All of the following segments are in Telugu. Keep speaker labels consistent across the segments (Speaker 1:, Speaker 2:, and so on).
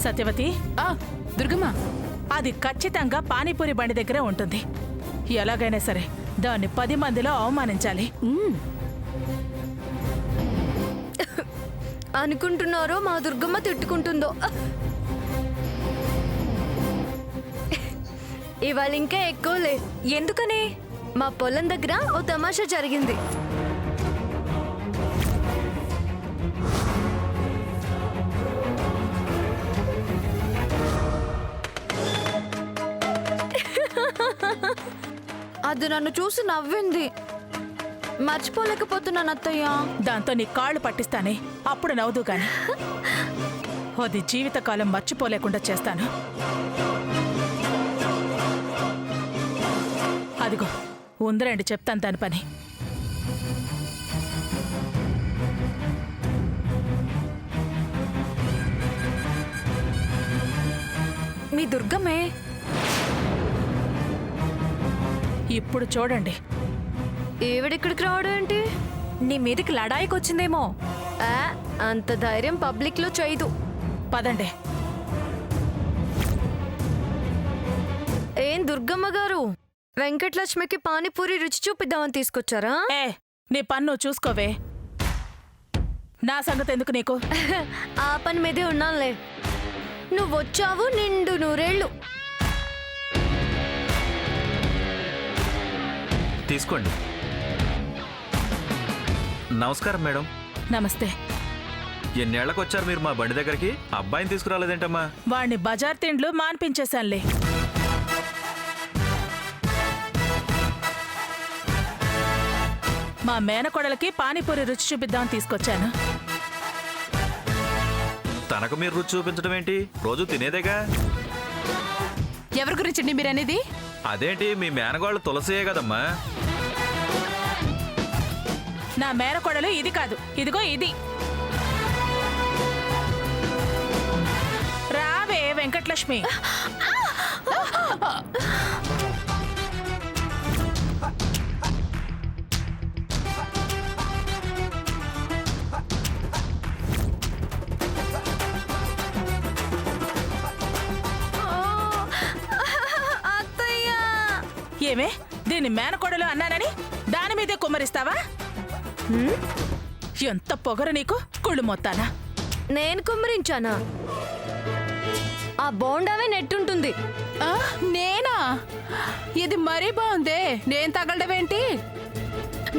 Speaker 1: సత్యవతి,
Speaker 2: దుర్గమ్మ,
Speaker 1: అది ఖచ్చితంగా పానీపూరి బండి దగ్గరే ఉంటుంది. ఎలాగైనా సరే దాన్ని 10 మందిలో అవమానించాలి.
Speaker 3: అనుకుంటున్నారో మా దుర్గమ్మ తిట్టుకుంటుందో. ఇవాళ ఇంకా ఎక్కువలే. ఎందుకని? మా పొలం దగ్గర ఓ తమాషా జరిగింది. అది నన్ను చూసి నవ్వింది. మర్చిపోలేకపోతున్నాను అత్తయ్య.
Speaker 1: దాంతో నీ కాళ్ళు పట్టిస్తానే, అప్పుడు నవ్వుదు గాని. అది జీవితకాలం మర్చిపోలేకుండా చేస్తాను. అదిగో ఉందరండి, చెప్తాను దాని పని.
Speaker 3: మీ దుర్గమ్మే.
Speaker 1: ఇప్పుడు చూడండి.
Speaker 3: ఈవిడిక్కడికి రావడం ఏంటి?
Speaker 2: నీ మీదకి లడాయికి వచ్చిందేమో.
Speaker 3: అంత ధైర్యం పబ్లిక్ లో చేయదు.
Speaker 1: పదండి.
Speaker 3: ఏం దుర్గమ్మ గారు, వెంకటలక్ష్మికి పానీపూరి రుచి చూపిద్దామని తీసుకొచ్చారా?
Speaker 1: నీ పన్ను చూసుకోవే. నా సంగతి ఎందుకు నీకు?
Speaker 3: ఆ పని మీదే ఉన్నానులే. నువ్వొచ్చావు నిండు నూరేళ్ళు.
Speaker 4: తీసుకోండి. నమస్కారం మేడం.
Speaker 1: నమస్తే.
Speaker 4: ఎన్నేళ్లకు వచ్చారు మీరు మా బండి దగ్గరికి? అబ్బాయిని తీసుకురాలేదేంటమ్మా?
Speaker 1: వాణ్ణి బజార్ తిండ్లు మాన్పించేశానులే. మా మేనకోడలకి పానీపూరి రుచి చూపిద్దామని తీసుకొచ్చాను.
Speaker 4: తనకు మీరు రుచి చూపించడం ఏంటి? రోజు తినేదేగా.
Speaker 2: ఎవరి గురించండి మీరనేది?
Speaker 4: అదేంటి, మీ మేనగోళ్ళు తులసియే కదమ్మా.
Speaker 1: నా మేనకోడలు ఇది కాదు, ఇదిగో ఇది. రావే వెంకటలక్ష్మి. ఏమే, దీన్ని మేనకోడలు అన్నానని దాని మీదే కుమ్మరిస్తావా? ఎంత పొగరు నీకు, కుళ్ళు మొత్తానా?
Speaker 3: నేను కుమ్మరించానా? ఆ బోండావే నెట్టుంటుంది.
Speaker 2: నేనా? ఇది మరీ బాగుందే. నేను తగలడమేంటి?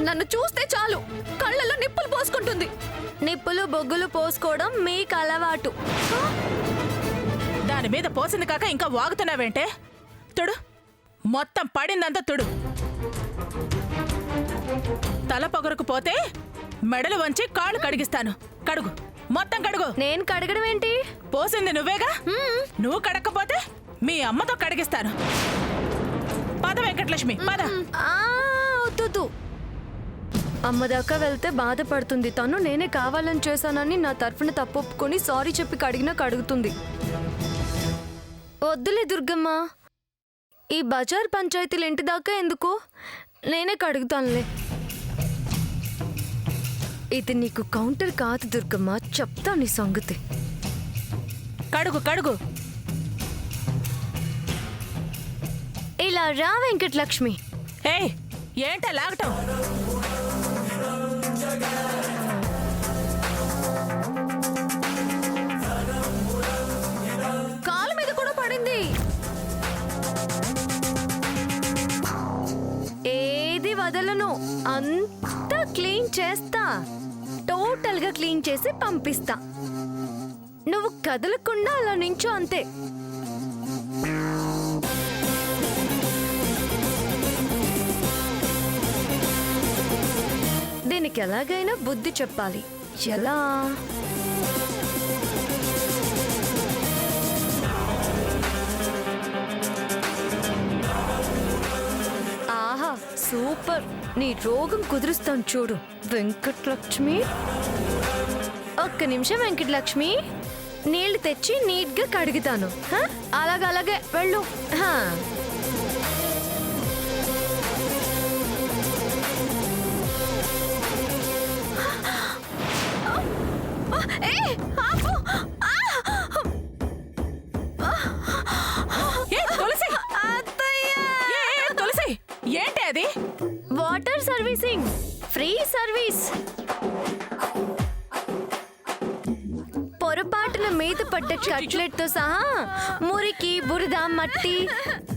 Speaker 3: నన్ను చూస్తే చాలు కళ్ళల్లో నిప్పులు పోసుకుంటుంది. నిప్పులు బొగ్గులు పోసుకోవడం మీకు అలవాటు.
Speaker 1: దాని మీద పోసింది కాక ఇంకా వాగుతున్నావేంటే? తుడు, మొత్తం పడిందంతా తుడు. తల పొగరుకు పోతే మెడలు వంచి కాళ్ళు కడిగిస్తాను. కడుగు, మొత్తం కడుగు.
Speaker 3: నేను కడగడం ఏంటి?
Speaker 1: పోసింది నువ్వేగా. నువ్వు కడక్కపోతే మీ అమ్మతో కడిగిస్తాను. పద వెంకటలక్ష్మి, పద.
Speaker 3: వద్దు. అమ్మ దాకా వెళ్తే బాధపడుతుంది. తను నేనే కావాలని చేశానని నా తరఫున తప్పు ఒప్పుకొని సారీ చెప్పి కడిగినా కడుగుతుంది. వద్దులే దుర్గమ్మ, ఈ బజార్ పంచాయతీలు ఇంటి దాకా ఎందుకు, నేనే కడుగుతానులే. ఇది నీకు కౌంటర్ కాదు దుర్గమ్మ, చెప్తా నీ సంగతి.
Speaker 1: కడుగు కడుగు.
Speaker 3: ఇలా రా వెంకటలక్ష్మి.
Speaker 1: ఏయ్, ఏంటా లాగటం?
Speaker 3: కాలు మీద కూడా పడింది. ఏది వదలను, అంతా క్లీన్ చేస్తా. టోటల్ గా క్లీన్ చేసి పంపిస్తా. నువ్వు కదలకుండా అలా నించో అంతే. దీనికి ఎలాగైనా బుద్ధి చెప్పాలి. ఎలా? ఆహా, సూపర్. నీ రోగం కుదురుస్తాను చూడు వెంకటలక్ష్మి. ఒక్క నిమిషం వెంకటలక్ష్మి, నీళ్లు తెచ్చి నీట్గా కడుగుతాను. అలాగే వెళ్ళు. పడ్డ కట్లెట్ తో సహా మురికి బురద మట్టి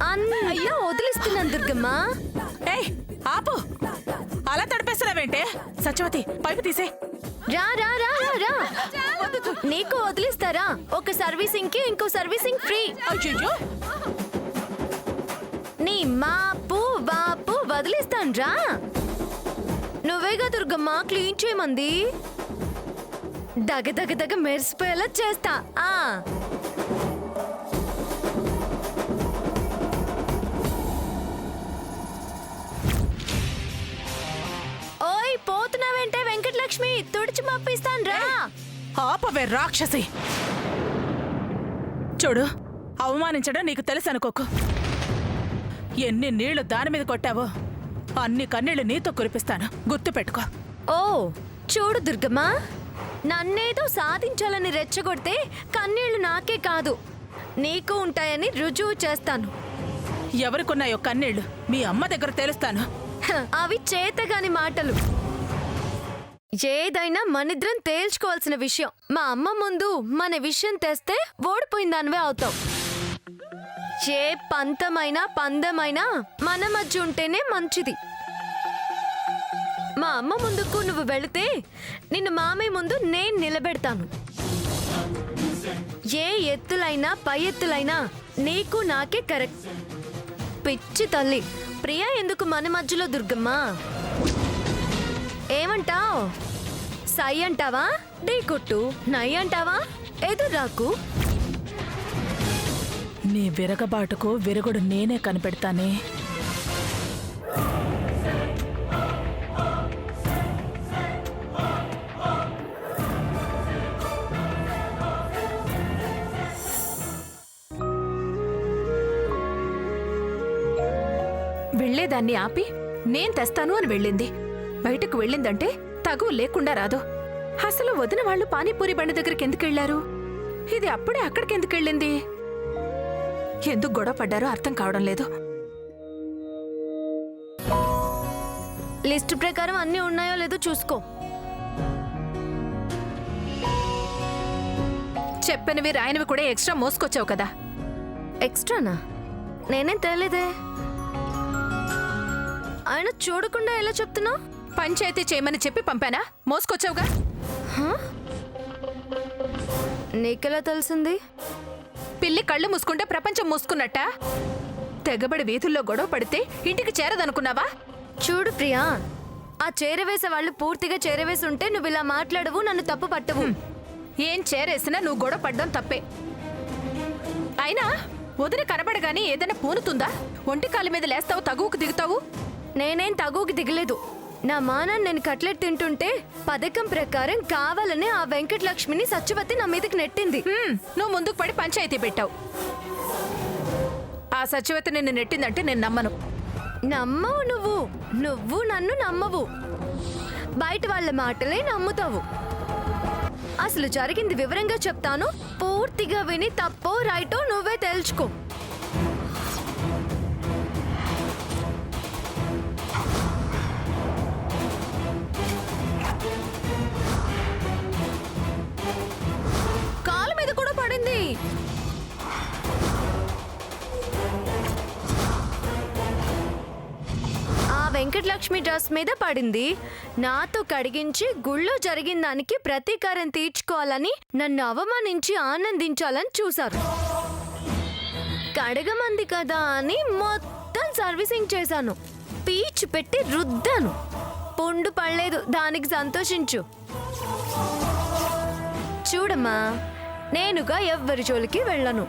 Speaker 3: అన్నీ వదిలిస్తున్నాను దుర్గమ్మ.
Speaker 1: ఏయ్ ఆపు, అలా తడిపేస్తున్నావేంటే? సత్యవతి పైపు తీసే.
Speaker 3: రా రా రా రా రా, నీకు వదిలిస్తారా? ఒక సర్వీసింగ్ కి ఇంకో సర్వీసింగ్ ఫ్రీ.
Speaker 1: అయ్యో,
Speaker 3: నీ మాపు వాపు వదిలిస్తాను రా. నువ్వేగా దుర్గమ్మ క్లీన్ చేయమంది. దగ దగ దగ మెరిసిపోయేలా చేస్తా. ఓయ్ పోతున్నావేంటే వెంకటలక్ష్మి, తుడిచి పంపిస్తాను రా.
Speaker 1: ఆపవే రాక్షసి. చూడు, అవమానించడం నీకు తెలుసు అనుకోకు. ఎన్ని నీళ్లు దాని మీద కొట్టావో అన్ని కన్నీళ్లు నీతో కురిపిస్తాను, గుర్తు పెట్టుకో.
Speaker 3: ఓ చూడు దుర్గమ్మ, నన్నేదో సాధించాలని రెచ్చగొడితే కన్నీళ్లు నాకే కాదు నీకు ఉంటాయని రుజువు చేస్తాను.
Speaker 1: ఎవరికున్నాయో కన్నీళ్లు మీ అమ్మ దగ్గర తెలుస్తాను.
Speaker 3: అవి చేతగాని మాటలు. ఏదైనా మనిద్దరం తేల్చుకోవాల్సిన విషయం. మా అమ్మ ముందు మన విషయం తెస్తే ఓడిపోయిందానివే అవుతావు. ఏ పంతమైనా పందమైనా మన మధ్య ఉంటేనే మంచిది. మా అమ్మ ముందుకు నువ్వు వెళితే నిన్ను మామయ్య ముందు నేను నిలబెడతాను. ఏ ఎత్తులైనా పై ఎత్తులైనా నీకు నాకే కరెక్ట్. పిచ్చి తల్లి ప్రియా ఎందుకు మన మధ్యలో దుర్గమ్మ? ఏమంటావ్? సై అంటావా? ఢీ కొట్టు. నై అంటావా? ఎదురాకు.
Speaker 1: నీ విరగబాటుకు విరుగుడు నేనే కనిపెడతానే.
Speaker 2: వెళ్లేదాన్ని ఆపి నేను తెస్తాను అని వెళ్ళింది. బయటకు వెళ్ళిందంటే తగువ లేకుండా రాదు. అసలు వదిన వాళ్ళు పానీపూరి బండి దగ్గరికి ఎందుకెళ్లారు? ఇది అప్పుడే అక్కడికెందుకెళ్ళింది? ఎందుకు గొడవ పడ్డారో అర్థం కావడం లేదు.
Speaker 3: లిస్ట్ ప్రకారం అన్నీ ఉన్నాయో లేదో చూసుకో.
Speaker 2: చెప్పనివి రాయనివి కూడా ఎక్స్ట్రా మోసుకొచ్చావు కదా.
Speaker 3: ఎక్స్ట్రానా? నేనేం తేలేదే. ఆయన చూడకుండా ఎలా చెప్తున్నావు?
Speaker 2: పంచాయతీ చేయమని చెప్పి పంపానా? మోసుకొచ్చావుగా.
Speaker 3: నీకెలా తెలిసింది?
Speaker 2: పిల్లి కళ్ళు మూసుకుంటే ప్రపంచం మూసుకున్నట్టా? తెగబడి వీధుల్లో గొడవ పడితే ఇంటికి చేరదనుకున్నావా?
Speaker 3: చూడు ప్రియా, ఆ చేరవేసే వాళ్ళు పూర్తిగా చేరవేసి ఉంటే నువ్వు ఇలా మాట్లాడవు, నన్ను తప్పు పట్టవు.
Speaker 2: ఏం చేరేసినా నువ్వు గొడవ పడ్డం తప్పే. అయినా వదిన కనబడగాని ఏదైనా పూనుతుందా? ఒంటి కాలు మీద లేస్తావు, తగువుకు దిగుతావు.
Speaker 3: నేనేం తగువుకి దిగలేదు. నా మానాన్ని నేను కట్లెట్ తింటుంటే పథకం ప్రకారం కావాలని ఆ వెంకటలక్ష్మిని సత్యవతి నా మీదకి నెట్టింది.
Speaker 2: నువ్వు ముందుకు పడి పంచాయతీ పెట్టావు. ఆ సత్యవతి నిన్ను నెట్టిందంటే నేను నమ్మను.
Speaker 3: నమ్మవు నువ్వు. నువ్వు నన్ను నమ్మవు. బయట వాళ్ళ మాటలే నమ్ముతావు. అసలు జరిగింది వివరంగా చెప్తాను, పూర్తిగా విని తప్పో రైటో నువ్వే తేల్చుకో. కాలు మీద కూడా పడింది. ఆ వెంకటలక్ష్మి డ్రెస్ మీద పడింది. నాతో కడిగించి గుళ్ళో జరిగిన దానికి ప్రతీకారం తీర్చుకోవాలని నన్ను అవమానించి ఆనందించాలని చూశారు. కడగమంది కదా అని మొత్తం సర్వీసింగ్ చేశాను. పీచు పెట్టి రుద్దాను. పుండు పడలేదు, దానికి సంతోషించు. చూడమ్మా, నేనుగా ఎవ్వరి జోలికి వెళ్ళను.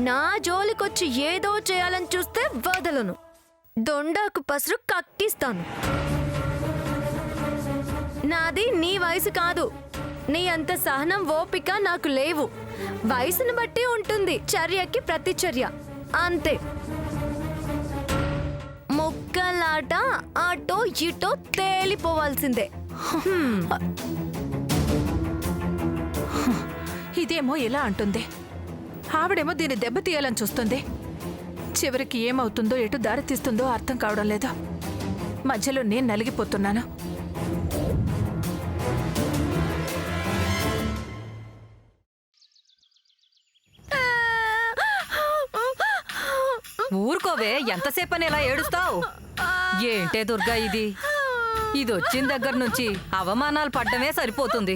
Speaker 3: నా జోలికొచ్చి ఏదో చేయాలని చూస్తే వదలను. దొండాకు పసరు కక్కిస్తాను. నాది నీ వయసు కాదు. నీ అంత సహనం ఓపిక నాకు లేవు. వయసును బట్టి ఉంటుంది చర్యకి ప్రతిచర్య, అంతే. ముక్కలాట అటో ఇటో తేలిపోవాల్సిందే.
Speaker 2: ఇదేమో ఇలా అంటుంది, ఆవిడేమో దీన్ని దెబ్బతీయాలని చూస్తుంది. చివరికి ఏమవుతుందో ఎటు దారి తీస్తుందో అర్థం కావడం లేదు. మధ్యలో నేను నలిగిపోతున్నాను.
Speaker 5: ఊరుకోవే, ఎంతసేపని ఇలా ఏడుస్తావు? ఏంటే దుర్గా ఇది? ఇది వచ్చిన దగ్గర నుంచి అవమానాలు పడ్డమే సరిపోతుంది.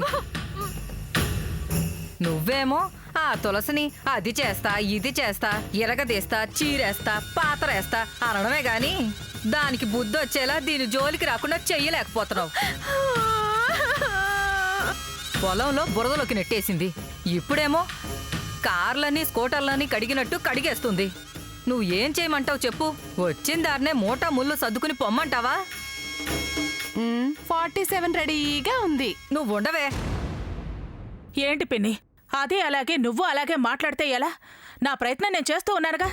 Speaker 5: నువ్వేమో ఆ తులసిని అది చేస్తా, ఇది చేస్తా, ఇరగదీస్తా, చీరేస్తా, పాతరేస్తా అనడమే గాని దానికి బుద్ధి వచ్చేలా దీని జోలికి రాకుండా చెయ్యలేకపోతున్నావు. పొలంలో బురదలోకి నెట్టేసింది. ఇప్పుడేమో కార్లని స్కూటర్లని కడిగినట్టు కడిగేస్తుంది. నువ్వు ఏం చేయమంటావు చెప్పు? వచ్చిన దారినే మూట ముళ్ళు సర్దుకుని పొమ్మంటావా?
Speaker 2: 47 రెడీగా ఉంది.
Speaker 5: నువ్వు ఉండవే.
Speaker 1: ఏంటి పిన్ని, అదే అలాగే నువ్వు అలాగే మాట్లాడితే ఎలా? నా ప్రయత్నం నేను చేస్తూ ఉన్నానుగా.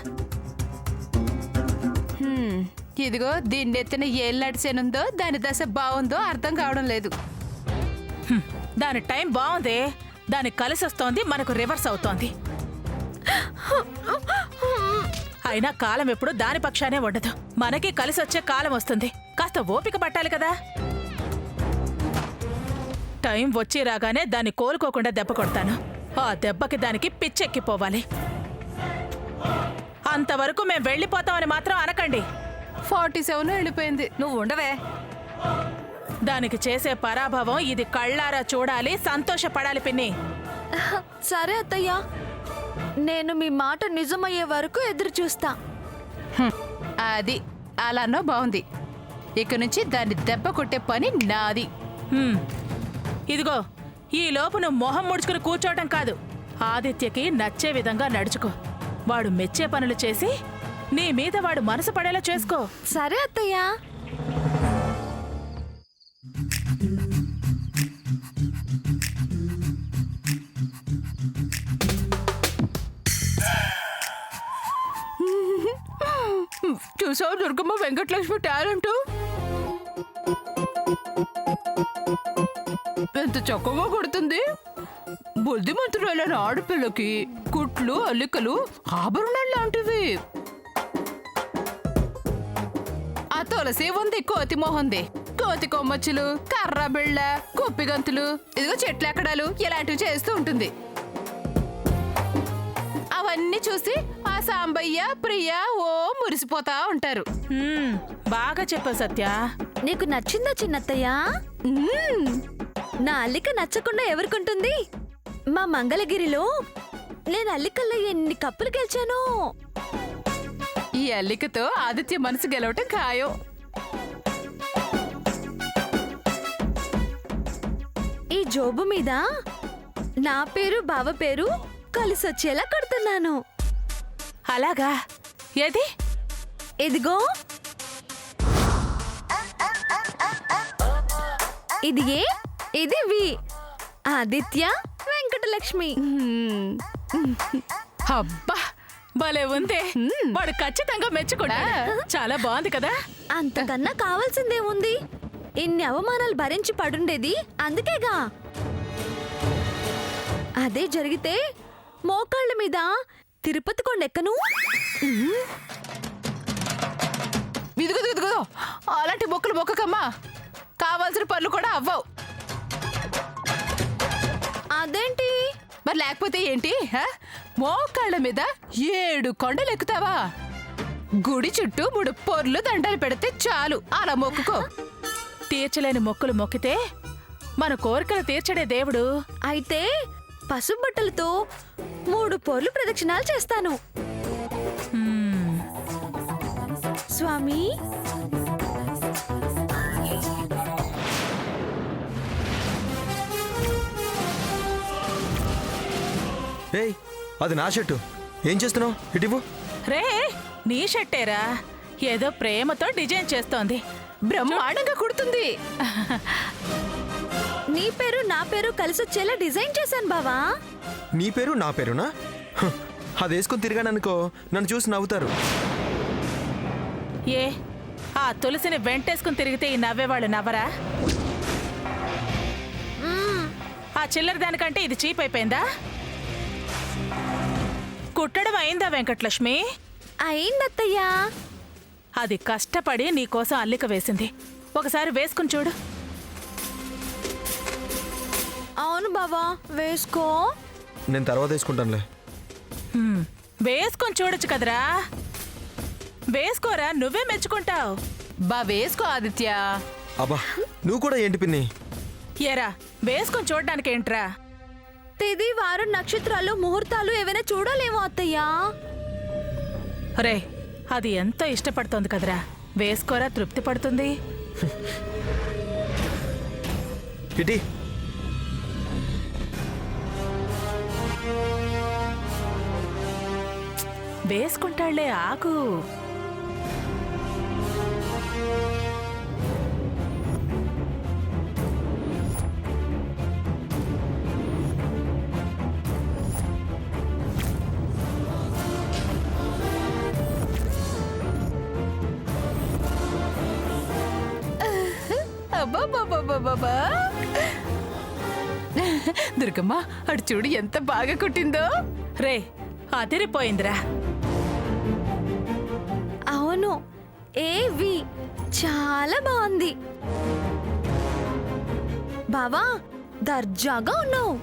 Speaker 2: ఇదిగో దీన్ని ఎత్తిన ఏళ్ళడిసేనుందో దాని దశ బాగుందో అర్థం కావడం లేదు.
Speaker 1: దాని టైం బాగుందే, దానికి కలిసి వస్తోంది, మనకు రివర్స్ అవుతోంది. అయినా కాలం ఎప్పుడు దాని పక్షానే ఉండదు. మనకి కలిసి వచ్చే కాలం వస్తుంది. కాస్త ఓపిక పట్టాలి కదా. టైం వచ్చి రాగానే దాన్ని కోలుకోకుండా దెబ్బ కొడతాను. ఆ దెబ్బకి దానికి పిచ్చెక్కిపోవాలి. అంతవరకు మేం వెళ్ళిపోతామని మాత్రం అనకండి.
Speaker 2: 47 వెళ్ళిపోయింది.
Speaker 5: నువ్వు ఉండవే.
Speaker 1: దానికి చేసే పరాభవం ఇది కళ్ళారా చూడాలి, సంతోషపడాలి పిన్ని.
Speaker 3: సరే అత్తయ్య, నేను మీ మాట నిజమయ్యే వరకు ఎదురు చూస్తా.
Speaker 2: అది అలానో బాగుంది. ఇక నుంచి దాన్ని దెబ్బ కొట్టే పని నాది.
Speaker 1: ఇదిగో, ఈ లోపు నువ్వు మొహం ముడుచుకుని కూర్చోవటం కాదు, ఆదిత్యకి నచ్చే విధంగా నడుచుకో. వాడు మెచ్చే పనులు చేసి నీ మీద వాడు మనసు పడేలా చేసుకో.
Speaker 3: సరే అత్తయ్య.
Speaker 2: చూసావు దుర్గమ్మ వెంకటలక్ష్మి టాలెంట్ ఎంత చక్కగా కొడుతుంది. బుద్ధిమంతురాలైన ఆడపిల్లకి కుట్లు, అల్లికలు, ఆభరణాలు లాంటివి. ఆ తులసి ఉంది, కోతి మొహంది, కోతి కొమ్మచ్చులు, కర్ర బిళ్ళ, కుప్పిగంతులు, ఇదిగో చెట్లు ఎక్కడాలు ఇలాంటివి చేస్తూ ఉంటుంది. అవన్నీ చూసి ఆ సాంబయ్య, ప్రియ ఓ మురిసిపోతా ఉంటారు.
Speaker 1: బాగా చెప్పావు సత్య.
Speaker 3: నీకు నచ్చిందా చిన్నత్తయ్య? నా అల్లిక నచ్చకుండా ఎవరికుంటుంది? మా మంగళగిరిలో నేను అల్లికల్లో ఎన్ని కప్పులు గెలిచాను.
Speaker 2: ఈ అల్లికతో ఆదిత్య మనసు గెలవటం ఖాయం.
Speaker 3: ఈ జోబు మీద నా పేరు, బావ పేరు కలిసొచ్చేలా కడుతున్నాను.
Speaker 1: అలాగా? ఏది?
Speaker 3: ఇదిగో, ఇది ఏ, ఇది వి. ఆదిత్య వెంకటలక్ష్మి.
Speaker 1: అబ్బా, భలే ఉంది. వాడు ఖచ్చితంగా మెచ్చుకుంటాడు. చాలా బాగుంది కదా.
Speaker 3: అంతకన్నా కావాల్సిందేముంది? ఇన్ని అవమానాలు భరించి పడుండేది అందుకేగా. అదే జరిగితే మోకాళ్ళ మీద తిరుపతి కొండెక్కను.
Speaker 2: ఇదిగో ఇదిగో, అలాంటి మొక్కలు మొక్కకమ్మా, కావాల్సిన పనులు కూడా అవ్వవు.
Speaker 3: అదేంటి
Speaker 2: మరి లేకపోతే ఏంటి? మోకాళ్ళ మీద 7 కొండలు ఎక్కుతావా? గుడి చుట్టూ 3 పొర్లు దండలు పెడితే చాలు, అలా మొక్కుకో.
Speaker 1: తీర్చలేని మొక్కులు మొక్కితే మన కోరికలు తీర్చడే దేవుడు.
Speaker 3: అయితే పసుపు బట్టలతో 3 పొర్లు ప్రదక్షిణాలు చేస్తాను. స్వామి,
Speaker 6: ఏయ్, అది నా షర్టు. ఏం చేస్తున్నావు? ఇటివ్వు.
Speaker 1: రే, నీ షట్టేరా, ఏదో ప్రేమతో డిజైన్ చేస్తోంది.
Speaker 2: బ్రహ్మాండంగా కుడుతుంది.
Speaker 3: నీ పేరు నా పేరు కలిసొచ్చేలా డిజైన్ చేశాను బావా.
Speaker 6: నీ పేరు నా పేరునా? అది వేసుకుని తిరిగాననుకో, నన్ను చూసి నవ్వుతారు.
Speaker 1: ఏ, ఆ తులసిని వెంటేసుకుని తిరిగితే ఈ నవ్వేవాళ్ళు నవ్వరా? ఆ చిల్లర దానికంటే ఇది చీప్ అయిపోయిందా? కుట్టడం అయిందా వెంకటలక్ష్మి?
Speaker 3: అయిందత్తయ్యా.
Speaker 1: అది కష్టపడి నీకోసం అల్లిక వేసింది. ఒకసారి వేసుకుని చూడు.
Speaker 3: అవును బావా, వేసుకో.
Speaker 6: నేను తర్వాత వేసుకుంటానులే.
Speaker 1: వేసుకొని చూడొచ్చు కదరా. వేసుకోరా, నువ్వే మెచ్చుకుంటావు.
Speaker 2: బా వేసుకో ఆదిత్య.
Speaker 6: అబ్బా నువ్వు కూడా ఏంటి పిన్ని?
Speaker 1: ఏరా వేసుకొని చూడడానికి ఏంట్రా?
Speaker 3: తేదీ, వారం, నక్షత్రాలు, ముహూర్తాలు ఏవైనా చూడాలేమో అత్తయ్యా.
Speaker 1: రే, అది ఎంతో ఇష్టపడుతోంది కదరా, వేసుకోరా, తృప్తి పడుతుంది.
Speaker 6: ఇటీ
Speaker 1: వేసుకుంటాళ్లే, ఆకు.
Speaker 2: అబ్బబ్బబ్బబ్బబ్బా. దుర్గమ్మ, అటు చూడు ఎంత బాగా కుట్టిందో.
Speaker 1: రే, అదిరిపోయిందిరా.
Speaker 3: అవును, ఏవి చాలా బాగుంది. బావా, దర్జాగా ఉన్నావు.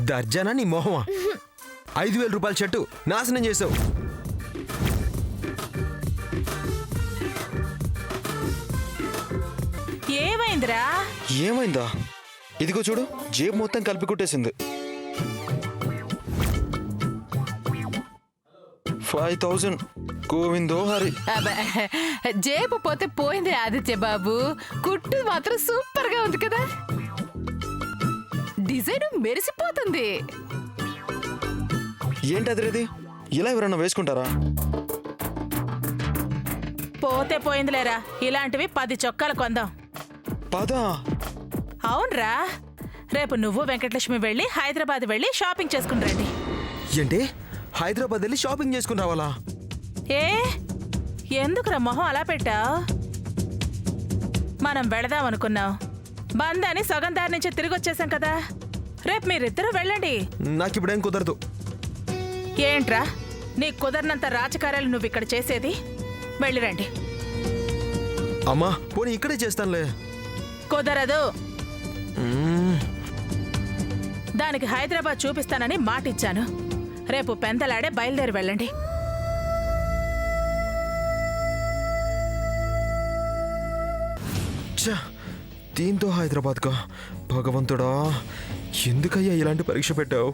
Speaker 6: దర్జానా నీ మొహమా? 5,000 రూపాయల షర్టు నాశనం చేసావు.
Speaker 1: ఏమైందిరా?
Speaker 6: ఏమైందా? ఇదిగో చూడు, జేబు మొత్తం కలిపి కుట్టేసింది. 5,000. గోవిందో హరి.
Speaker 2: అబ్బా, జేబు పోతే పోయింది ఆదిత్య బాబు, కుట్టు మాత్రం సూపర్ గా ఉంది కదా. డిజైన్ మెరిసిపోతుంది.
Speaker 6: ఏంటి అదిరేది? ఇలా ఎవరన్నా వేసుకుంటారా?
Speaker 1: పోతే పోయిందిలేరా, ఇలాంటివి 10 చొక్కాలు కొందాం.
Speaker 6: పదా.
Speaker 1: అవునరా, రేపు నువ్వు వెంకటలక్ష్మి వెళ్ళి హైదరాబాద్ వెళ్ళి షాపింగ్ చేసుకుని రండి.
Speaker 6: ఏంటి, హైదరాబాద్ వెళ్ళి షాపింగ్ చేసుకుని రావాలా?
Speaker 1: ఏ, ఎందుకురా మొహం అలా పెట్టావు? మనం వెళదాం అనుకున్నాం, బందాన్ని సగం దారి నుంచి తిరిగి వచ్చేసాం కదా. రేపు మీరిద్దరూ వెళ్ళండి.
Speaker 6: నాకు ఇప్పుడేం కుదరదు.
Speaker 1: ఏంట్రా, నీకు కుదరనంత రాజకార్యాలు నువ్వు ఇక్కడ చేసేది? వెళ్ళిరండి.
Speaker 6: అమ్మా పోనీ ఇక్కడే చేస్తానులే.
Speaker 1: కుదరదు. దానికి హైదరాబాద్ చూపిస్తానని మాటిచ్చాను. రేపు పెందలాడే బయలుదేరి వెళ్ళండి.
Speaker 6: ఛ, దీంతో హైదరాబాద్కా? భగవంతుడా, ఎందుకయ్యా ఇలాంటి పరీక్ష పెట్టావు?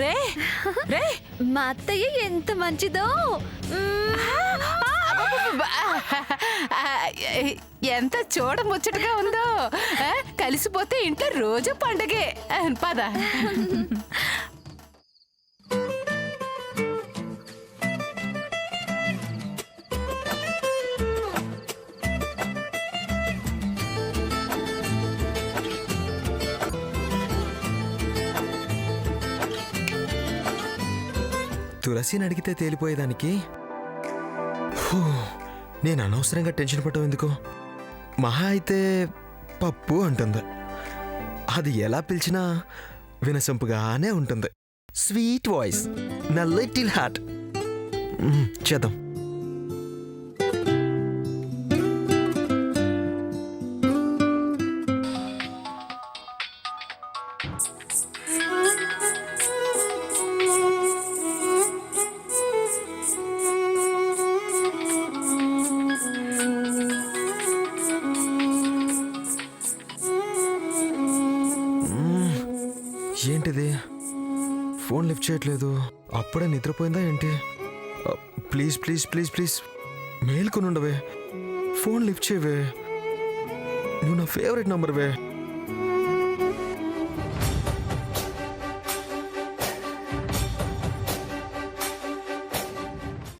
Speaker 1: రే రే,
Speaker 3: మా అత్తయ్య ఎంత మంచిదో.
Speaker 2: ఎంత చూడముచ్చటగా ఉందో. కలిసిపోతే ఇంట్లో రోజు పండగే. పద.
Speaker 6: తులసిని అడిగితే తేలిపోయేదానికి ఫూ, నేను అనవసరంగా టెన్షన్ పడ్డావు ఎందుకు? మహా అయితే పప్పు అంటుంది. అది ఎలా పిలిచినా వినసొంపుగానే ఉంటుంది. స్వీట్ వాయిస్, నా లిటిల్ హార్ట్. చేద్దాం. ఏంటిది, ఫోన్ లిఫ్ట్ చేయట్లేదు? అప్పుడే నిద్రపోయిందా ఏంటి? ప్లీజ్ ప్లీజ్ ప్లీజ్ ప్లీజ్ మేల్కొని ఉండవే, ఫోన్ లిఫ్ట్ చేయవే. నువ్వు నా ఫేవరెట్ నంబర్వే.